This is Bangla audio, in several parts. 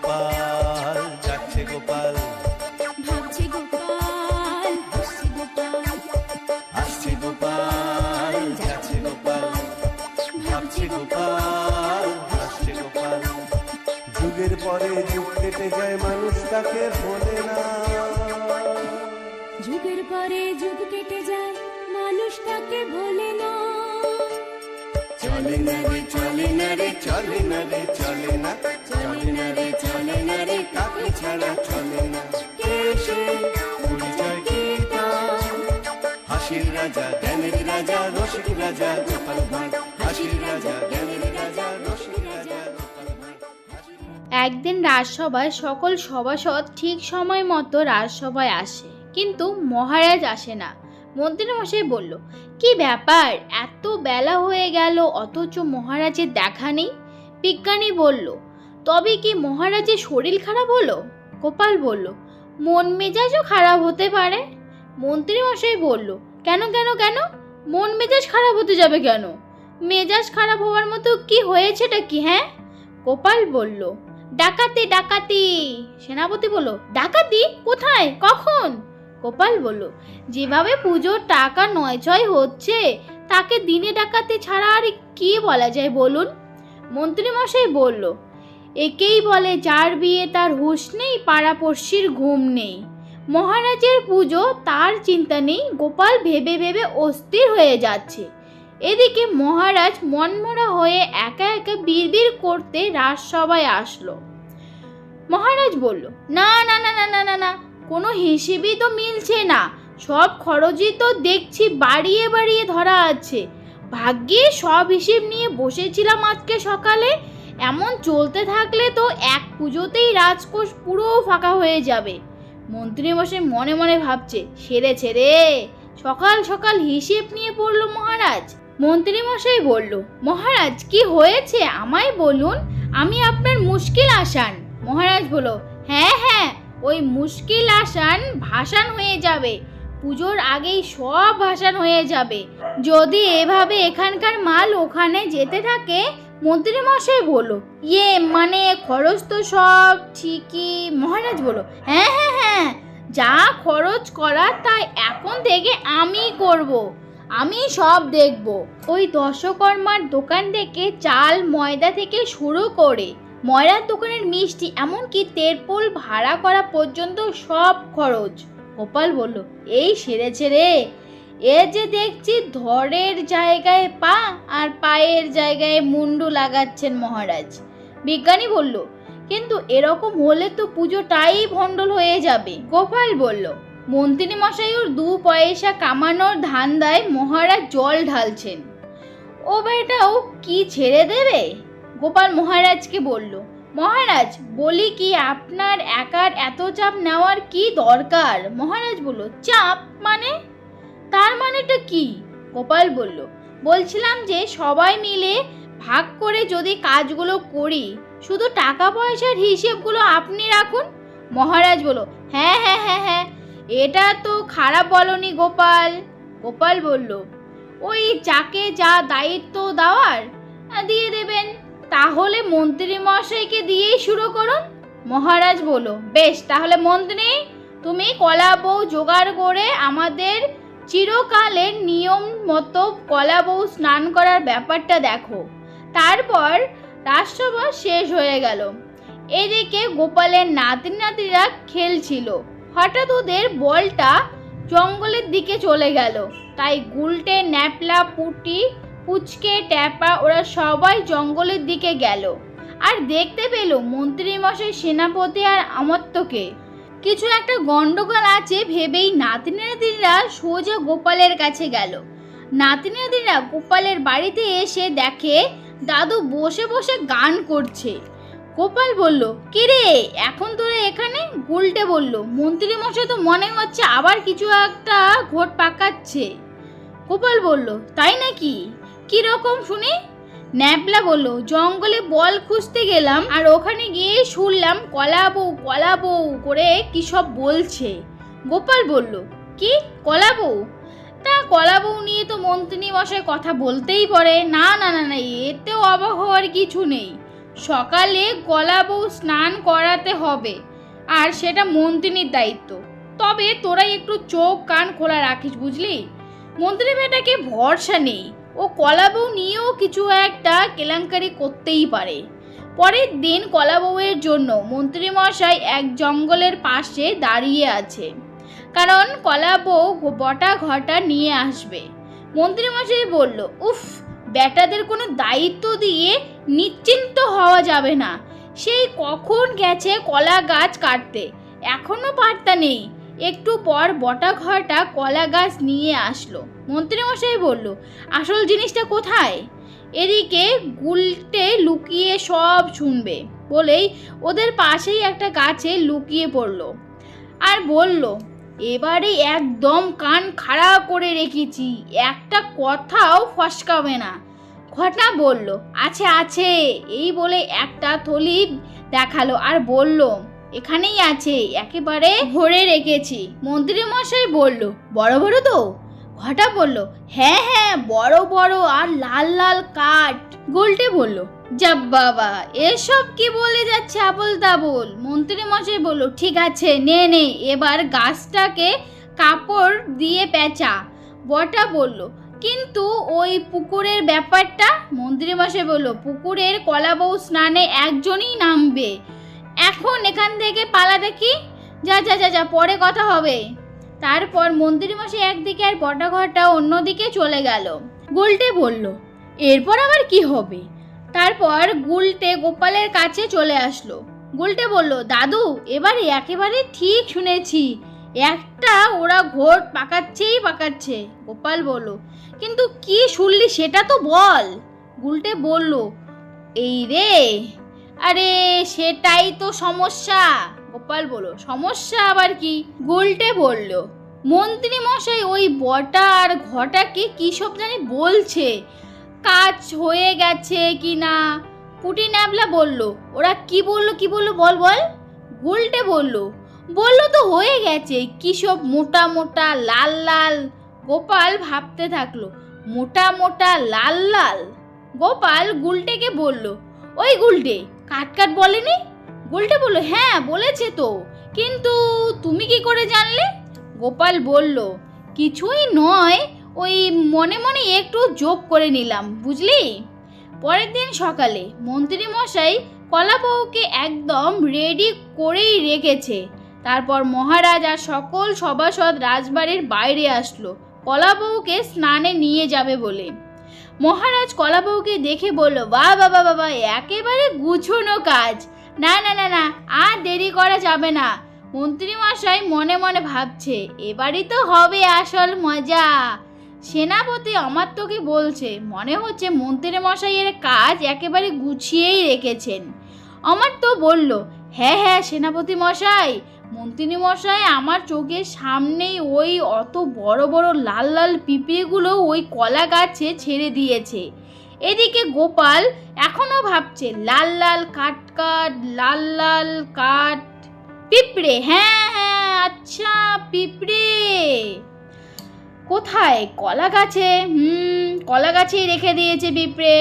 গোপাল, যাচ্ছে গোপাল, ভাবছে গোপাল, হাসছে গোপাল, আসছে গোপাল, যাচ্ছে গোপাল, ভাবছে গোপাল, হাসছে গোপাল। যুগের পরে যুগ কেটে যায়, মানুষ তাকে ভোলে না। যুগের পরে যুগ কেটে যায়, মানুষ তাকে ভোলে না। চলে না রে, চলে না রে, চলে না রে, চলে না, চলে না রে, চলে না রে, কাকে ছাড়া চলে না। কে সে? পরিচয় কি তার? হাসির রাজা, জ্ঞানের রাজা, রসিক রাজা গোপাল ভাঁড়। হাসির রাজা, জ্ঞানের রাজা, রসিক রাজা গোপাল ভাঁড়। একদিন রাজসভায় সকল সভাসদ ঠিক সময় মতো রাজসভায় আসে, কিন্তু মহারাজ আসে না। মন্ত্রীমশাই বলল, কি ব্যাপার, এত বেলা হয়ে গেল অথচ মহারাজের দেখা নেই? বিজ্ঞানী বলল, তবে কি মহারাজের শরীর খারাপ হলো? গোপাল বলল, মন মেজাজও খারাপ হতে পারে। মন্ত্রীমশাই বলল, কেন কেন কেন? মন মেজাজ খারাপ হতে যাবে কেন? মেজাজ খারাপ হওয়ার মতো কি হয়েছেটা কি? হ্যাঁ? গোপাল বলল, ডাকাতি ডাকাতি। সেনাপতি বলল, ডাকাতি? কোথায়, কখন? গোপাল বলল, যেভাবে পুজোর টাকা নয়ছয় হচ্ছে তাকে দিনে ডাকাতি ছাড়া আর কি বলা যায় বলুন? মন্ত্রীমশাই বলল, একেই বলে যার বিয়ে তার হুঁশ নেই, পাড়াপড়শির ঘুম নেই। মহারাজের পুজো, তার চিন্তা নেই। গোপাল ভেবে ভেবে অস্থির হয়ে যাচ্ছে। এদিকে মহারাজ মনমরা হয়ে একা একা বিড়বিড় করতে রাজসভায় আসলো। মহারাজ বলল, না না না না না না না, কোনো হিসেবই তো মিলছে না। সব খরচই তো দেখছি বাড়িয়ে বাড়িয়ে ধরা আছে। ভাগ্যে সব হিসেব নিয়ে বসেছিলাম আজকে সকালে। এমন চলতে থাকলে তো এক পুজোতেই রাজকোষ পুরো ফাঁকা হয়ে যাবে। মন্ত্রীমশাই মনে মনে ভাবছে, সেরেছে রে। সকাল সকাল হিসেব নিয়ে পড়লো মহারাজ। মন্ত্রীমশাই বলল, মহারাজ কি হয়েছে আমায় বলুন, আমি আপনার মুশকিল আসান। মহারাজ বলল, হ্যাঁ হ্যাঁ, ওই মুশকিল আসান ভাসান হয়ে যাবে। পুজোর আগেই সব ভাসান হয়ে যাবে যদি এভাবে এখানকার মাল ওখানে যেতে থাকে। মন্ত্রীমশাই বলল, মানে খরচ তো সব ঠিকই। মহারাজ বলল, হ্যাঁ হ্যাঁ হ্যাঁ, যা খরচ করার তাই এখন থেকে আমি করব, আমি সব দেখব। ওই দশকর্মার দোকান থেকে চাল ময়দা থেকে শুরু করে ময়রার দোকানের মিষ্টি, এমনকি তেরপোল ভাড়া করা পর্যন্ত সব খরচ। গোপাল বলল, এই সেরেছে রে। এ যে দেখছি ধরের জায়গায় পা আর পায়ের জায়গায় মুন্ডু লাগাচ্ছেন মহারাজ। বিজ্ঞানী বলল, কিন্তু এরকম হলে তো পুজোটাই ভণ্ডল হয়ে যাবে। গোপাল বলল, মন্ত্রী মশাইয়ের 2 পয়সা কামানোর ধান্দায় মহারাজ জল ঢালছেন। ও বেটাও কি ছেড়ে দেবে? গোপাল মহারাজকে বলল, মহারাজ বলি কি, আপনার একার এত চাপ নেওয়ার কি দরকার? মহারাজ বলল, চাপ মানে? তার মানেটা কি? গোপাল বলল, বলছিলাম যে সবাই মিলে ভাগ করে যদি কাজগুলো করি, শুধু টাকা পয়সার হিসেবগুলো আপনি রাখুন। মহারাজ বলল, হ্যাঁ হ্যাঁ হ্যাঁ হ্যাঁ, এটা তো খারাপ বলনি গোপাল। গোপাল বলল, ওই যাকে যা দায়িত্ব দেওয়ার দিয়ে দেবেন। তাহলে মন্ত্রী মশাইকে দিয়েই শুরু করুন। মহারাজ বলল, বেশ, তাহলে মন্ত্রী তুমি কলা বউ জোগাড় করে আমাদের চিরকালের নিয়ম মতো কলা বউ স্নান করার ব্যাপারটা দেখো। তারপর রাজসভা শেষ হয়ে গেল। এদিকে গোপালের নাতি নাতিরা খেলছিল। হঠাৎ ওদের বলটা জঙ্গলের দিকে চলে গেল। তাই গুলটে, ন্যাপলা, পুটি, পুচকে, ট্যাপা ওরা সবাই জঙ্গলের দিকে গেল। আর দেখতে পেল মন্ত্রীমশাই, সেনাপতি আর অমাত্যকে। কিছু একটা গন্ডগোল আছে ভেবেই নাতি নাতিরা সোজা গোপালের কাছে গেল। নাতি নাতিরা গোপালের বাড়িতে এসে দেখে দাদু বসে বসে গান করছে। গোপাল বলল, কিরে এখন তোরা এখানে? গুলটে বলল, মন্ত্রীমশাই তো মনে হচ্ছে আবার কিছু একটা ঘোট পাকাচ্ছে। গোপাল বলল, তাই নাকি? কি রকম শুনি? ন্যাপলা বলল, জঙ্গলে বল খুঁজতে গেলাম আর ওখানে গিয়ে শুনলাম কলা বউ করে কি সব বলছে। গোপাল বলল, কি কলা বউ? তা কলা বউ নিয়ে তো মন্ত্রী মশাই কথা বলতেই পারে। না না না না, এতেও অবাক হওয়ার কিছু নেই। সকালে কলা বউ স্নান করাতে হবে, আর সেটা মন্ত্রিনীর দায়িত্ব। তবে তোরাই একটু চোখ কান খোলা রাখিস, বুঝলি? মন্ত্রী বেটাকে ভরসা নেই, ও কলা বউ নিয়েও কিছু একটা কেলেঙ্কারি করতেই পারে। পরের দিন কলা বউয়ের জন্য মন্ত্রীমশাই এক জঙ্গলের পাশে দাঁড়িয়ে আছে, কারণ কলা বউ বটা ঘটা নিয়ে আসবে। মন্ত্রীমশাই বলল, উফ, বেটাদের কোনো দায়িত্ব দিয়ে নিশ্চিন্ত হওয়া যাবে না। সেই কখন গেছে কলা গাছ কাটতে, এখনো পাত্তা নেই। একটু পর বটা ঘটা কলা গাছ নিয়ে আসলো। মন্ত্রীমশাই বলল, আসল জিনিসটা কোথায়? এদিকে গুলটে লুকিয়ে সব শুনবে বলেই ওদের পাশেই একটা গাছে লুকিয়ে পড়ল আর বলল, এবারে একদম কান খাড়া করে রেখেছি, একটা কথাও ফসকাবে না। ঘটা বলল, আছে আছে, এই বলে একটা থলি দেখালো আর বলল, এখানেই আছে, একেবারে ভরে রেখেছি। মন্ত্রীমশাই বলল, বড় বড় তো? ঘটা বলল, হ্যাঁ হ্যাঁ, বড় বড় আর লাল লাল কাঠ। গুলটে বলল, যা বাবা, এসব কি বলে যাচ্ছে আবল তাবল। মন্ত্রীমশাই বলল, ঠিক আছে, নে নে, এবার গাছটাকে কাপড় দিয়ে পেঁচা। বটা বলল, কিন্তু ওই পুকুরের ব্যাপারটা? মন্ত্রীমশাই বলল, পুকুরের কলা বউ স্নানে একজনই নামবে, এখন এখান থেকে পালা দেখি। যা যা যা যা, পরে কথা হবে। তারপর মন্ত্রীমশাই একদিকে আর বটা ঘটা অন্যদিকে চলে গেল। গুলটে বলল, এরপর আবার কি হবে? তারপর গুলটে গোপালের কাছে চলে আসলো। গুলটে বলল, দাদু, এবারে একেবারে ঠিক শুনেছি, একটা ওরা ঘোট পাকাচ্ছেই পাকাচ্ছে। গোপাল বলল, কিন্তু কি শুনলি সেটা তো বল। গুলটে বলল, এই রে, আরে সেটাই তো সমস্যা। গোপাল বলল, সমস্যা আবার কি? গুলটে বলল, মন্ত্রী মশাই ওই বটা আর ঘটাকে কি সব জানি বলছে, কাজ হয়ে গেছে কি না। পুটি ন্যাবলা বলল, ওরা কি বললো কি বললো, বল বল। গুলটে বলল, বললো তো হয়ে গেছে, কি সব মোটা মোটা লাল লাল। গোপাল ভাবতে থাকলো, মোটা মোটা লাল লাল। গোপাল গুলটেকে বলল, ওই গুলটে, কাট কাট বলেনি? গুলটে বলল, হ্যাঁ বলেছে তো, কিন্তু তুমি কি করে জানলে? গোপাল বলল, কিছুই নয়, ওই মনে মনে একটু যোগ করে নিলাম, বুঝলি। পরের দিন সকালে মন্ত্রী মশাই কলা বউকে একদম রেডি করেই রেখেছে। তারপর মহারাজ আর সকল সভাসদ রাজবাড়ির বাইরে আসলো কলা বউকে স্নানে নিয়ে যাবে বলে। মহারাজ কলা বউকে দেখে বলল, বাহ বাবা বাবা, একেবারে গুছানো কাজ, না না না না, আর দেরি করা যাবে না। মন্ত্রী মশাই মনে মনে ভাবছে, এবারই তো হবে আসল মজা। সেনাপতি অমাত্যকে বলছে, মনে হচ্ছে মন্ত্রী মশাইয়ের কাজ একেবারে গুছিয়েই রেখেছেন। অমাত্য বলল, হ্যাঁ হ্যাঁ সেনাপতি মশাই, মন্ত্রী মশাই আমার চোখের সামনেই ওই অত বড় বড় লাল লাল পিঁপড়েগুলো ওই কলা গাছে ছেড়ে দিয়েছে। এদিকে গোপাল এখনো ভাবছে, লাল লাল কাঠ কাঠ, লাল লাল কাঠ, পিঁপড়ে, হ্যাঁ হ্যাঁ, আচ্ছা পিঁপড়ে কোথায়? কলা গাছে। কলা গাছেই রেখে দিয়েছে পিঁপড়ে।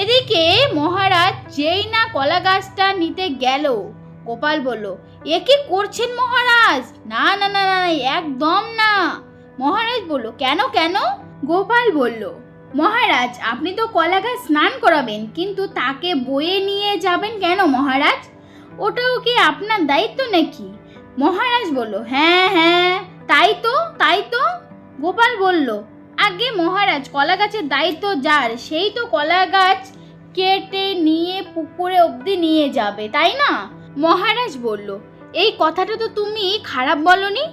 এদিকে মহারাজ যেই না কলা গাছটা নিতে গেল, গোপাল বলল, এ কি করছেন মহারাজ? না না না না, একদম না। মহারাজ বলল, কেন কেন? গোপাল বলল, মহারাজ, আপনি তো কলা গাছ স্নান করাবেন, কিন্তু তাকে বয়ে নিয়ে যাবেন কেন মহারাজ? ওটাও কি আপনার দায়িত্ব নাকি? মহারাজ বলল, হ্যাঁ হ্যাঁ, তাই তো তাই তো। গোপাল বলল, আগে মহারাজ, কলা গাছের দায়িত্ব যার, সেই তো কলা গাছ কেটে নিয়ে পুকুরে অবধি নিয়ে যাবে, তাই না? মহারাজ বলল, এই কথাটা তো তুমি খারাপ বলনি।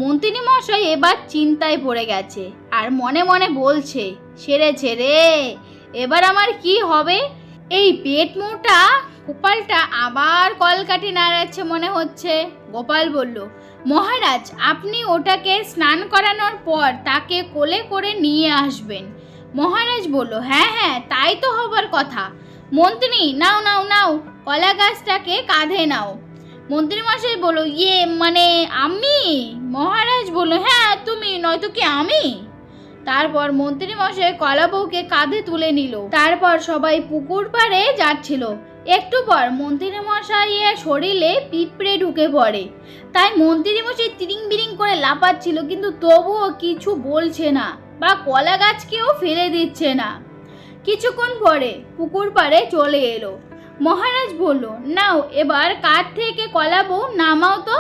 মন্ত্রী মশাই এবার চিন্তায় পড়ে গেছে আর মনে মনে বলছে, সেরেছে রে, এবার আমার কি হবে? এই পেট মোটা গোপালটা আবার কলকাঠি নাড়াচ্ছে মনে হচ্ছে। গোপাল বলল, মহারাজ, আপনি ওটাকে স্নান করানোর পর তাকে কোলে করে নিয়ে আসবেন। মহারাজ বলল, হ্যাঁ হ্যাঁ, তাই তো হবার কথা। মন্ত্রী, নাও নাও নাও, কলা গাছটাকে কাঁধে নাও। মন্ত্রী মশাই বলল, মানে আমি? মহারাজ বলল, হ্যাঁ তুমি, নয়তো কি আমি? তারপর মন্ত্রী মশাই কলা বউকে কাঁধে তুলে নিল। তারপর সবাই পুকুর পাড়ে যাচ্ছিল। একটু পর মন্ত্রী মশাইয়ের শরীরে পিঁপড়ে ঢুকে পড়ে। তাই মন্ত্রী মশাই তিরিং বিরিং করে লাফাচ্ছিল, কিন্তু তবুও কিছু বলছে না বা কলা গাছকেও ফেলে দিচ্ছে না। কিছুক্ষণ পরে পুকুর পাড়ে চলে এলো। মহারাজ বলল, নাও এবার কাঠ থেকে কলা বউ নামাও তো।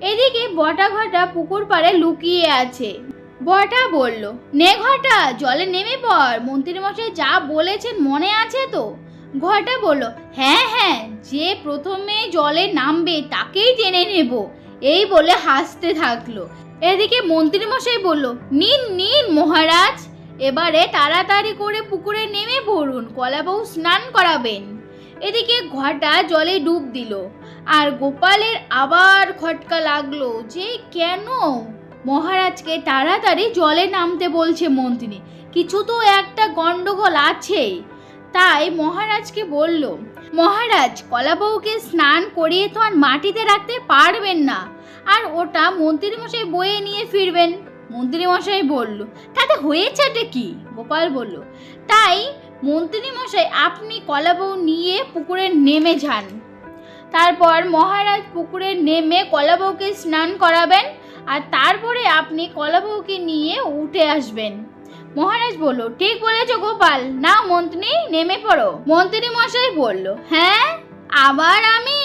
এদিকে বটা ঘটা পুকুর পাড়ে লুকিয়ে আছে। বটা বলল, নে ঘটা, জলে নেমে পড়, মন্ত্রী মশাই যা বলেছেন মনে আছে তো? ঘটা বলল, হ্যাঁ হ্যাঁ, যে প্রথমে জলে নামবে তাকেই টেনে নেব, এই বলে হাসতে থাকলো। এদিকে মন্ত্রী মশাই বলল, নিন নিন মহারাজ, এবারে তাড়াতাড়ি করে পুকুরে নেমে পড়ুন, কলাবউ স্নান করাবেন। এদিকে ঘটা জলে ডুব দিল, আর গোপালের আবার খটকা লাগলো যে কেন মহারাজকে তাড়াতাড়ি জলে নামতে বলছে মন্ত্রী, কিছু তো একটা গন্ডগোল আছে। তাই মহারাজকে বলল, মহারাজ কলাবউকে স্নান করিয়ে তো আর মাটিতে রাখতে পারবেন না, আর ওটা মন্ত্রী মশাই বয়ে নিয়ে ফিরবেন। মন্ত্রী মশাই বলল, তাতে হয়েছেটা কি? গোপাল বলল, তাই মন্ত্রী মশাই আপনি কলাবউ নিয়ে পুকুরে নেমে যান, তারপর মহারাজ পুকুরে নেমে কলাবউকে স্নান করাবেন, আর তারপরে আপনি কলাবউকে নিয়ে উঠে আসবেন। মহারাজ বলল, ঠিক বলেছ গোপাল, নাও মন্ত্রী নেমে পড়ো। মন্ত্রী মশাই বলল, হ্যাঁ আবার আমি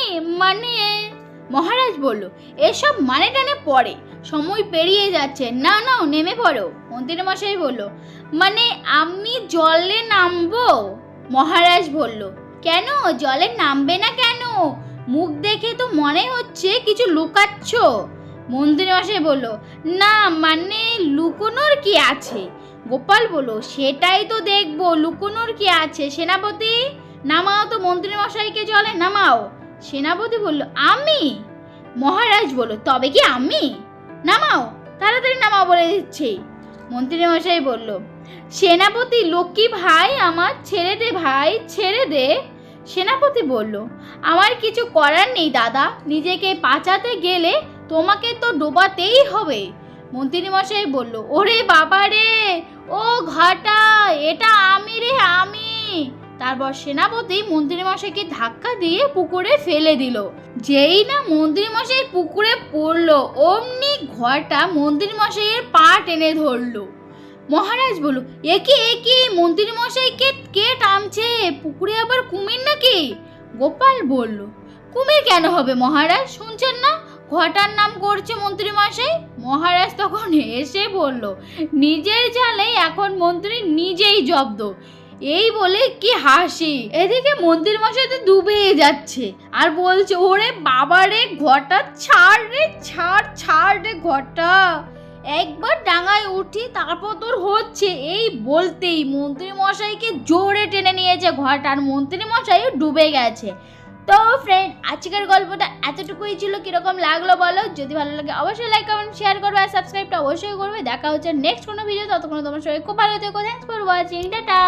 মহারাজ বলল, এসব মানে টানে পড়ে, সময় পেরিয়ে যাচ্ছে, না নাও নেমে পড়ো। মন্ত্রী মশাই বলল, মানে আমি জলে নামবো? মহারাজ বলল, কেন জলে নামবে না কেন? মুখ দেখে তো মনে হচ্ছে কিছু লুকাচ্ছ। মন্ত্রী মশাই বলল, না মানে লুকোনোর কি আছে? গোপাল বলল, সেটাই তো দেখবো, লুকোনোর কি আছে। সেনাপতি নামাও তো মন্ত্রী মশাইকে জলে নামাও। সেনাপতি বলল, আমি? মহারাজ বলল, তবে কি আমি? নামাও, তাড়াতাড়ি নামাও বলে দিচ্ছি। মন্ত্রী মশাই বলল, সেনাপতি লক্ষ্মী ভাই আমার, ছেড়ে দে ভাই, ছেড়ে দে। সেনাপতি বলল, আমার কিছু করার নেই দাদা, নিজেকে বাঁচাতে গেলে তোমাকে তো ডোবাতেই হবে। মন্ত্রী মশাই বলল, ওরে বাবা রে, ও ঘটা, এটা আমি রে, আমি। তারপর সেনাপতি মন্ত্রী মশাইকে ধাক্কা দিয়ে পুকুরে ফেলে দিল। যেই না মন্ত্রী মশাই পুকুরে পড়লো, অমনি ঘটা মন্ত্রী মশাইয়ের পা টেনে ধরলো। মহারাজ বলল, একে মন্ত্রী মশাইকে কে টানছে? পুকুরে আবার কুমির নাকি? গোপাল বলল, কুমির কেন হবে মহারাজ, শুনছেন না ঘটার নাম করছে মন্ত্রী মশাই? মহারাজ তখন এসে বলল, নিজের জালে এখন মন্ত্রী নিজেই জব্দ, এই বলে কি হাসি। এদিকে মন্ত্রী মশাই তো ডুবে যাচ্ছে আর বলছে, ওরে বাবা রে ঘটা, ছাড় রে, ছাড় রে ঘটা, একবার ডাঙায় উঠি তারপর তোর হচ্ছে। এই বলতেই মন্ত্রী মশাইকে জোরে টেনে নিয়েছে ঘটা, আর মন্ত্রী মশাইও ডুবে গেছে। তো ফ্রেন্ড, আজকের গল্পটা এতটুকুই ছিল। কিরকম লাগলো বলো, যদি ভালো লাগে অবশ্যই লাইক কমেন্ট শেয়ার করবে, আর সাবস্ক্রাইবটা অবশ্যই করবে। দেখা হচ্ছে নেক্সট কোনো ভিডিও, ততক্ষণ তোমার সবাই খুব ভালো থেকো। Thanks for watching, tata.